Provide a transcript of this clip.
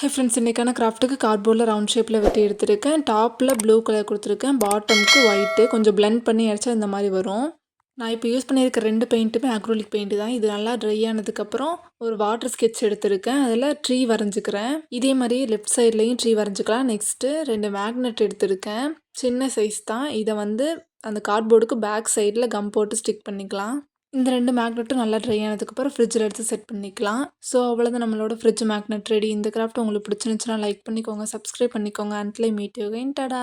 Hi friends, இன்றைக்கான கிராஃப்ட்டுக்கு கார்ட்போர்டில் round ஷேப்பில் வெட்டி எடுத்திருக்கேன். டாப்பில் ப்ளூ கலர் கொடுத்துருக்கேன், பாட்டமுக்கு ஒயிட்டு கொஞ்சம் பிளெண்ட் பண்ணி அடிச்சா இந்த மாதிரி வரும். நான் இப்போ யூஸ் பண்ணியிருக்க 2 பெயிண்ட்டுமே அக்ரோலிக் பெயிண்ட் தான். இது நல்லா ட்ரை ஆனதுக்கப்புறம் ஒரு வாட்டர் ஸ்கெட்ச் எடுத்திருக்கேன். அதில் ட்ரீ வரைஞ்சிக்கிறேன். இதே மாதிரி லெஃப்ட் சைட்லேயும் ட்ரீ வரைஞ்சிக்கலாம். நெக்ஸ்ட்டு 2 மேக்னெட் எடுத்திருக்கேன். சின்ன சைஸ் தான். இதை வந்து அந்த கார்ட்போர்டுக்கு பேக் சைடில் கம் போட்டு ஸ்டிக் பண்ணிக்கலாம். இந்த 2 மேக்னெட்டும் நல்லா ட்ரை ஆனதுக்கப்புறம் ஃப்ரிட்ஜில் எடுத்து செட் பண்ணிக்கலாம். ஸோ அவ்வளோதான், நம்மளோட ஃப்ரிட்ஜ் மேக்னெட் ரெடி. இந்த கிராஃப்ட் உங்களுக்கு பிடிச்சிருந்துச்சுன்னா லைக் பண்ணிக்கோங்க, சப்ஸ்கிரைப் பண்ணிக்கோங்க. Until I meet you again. Tata.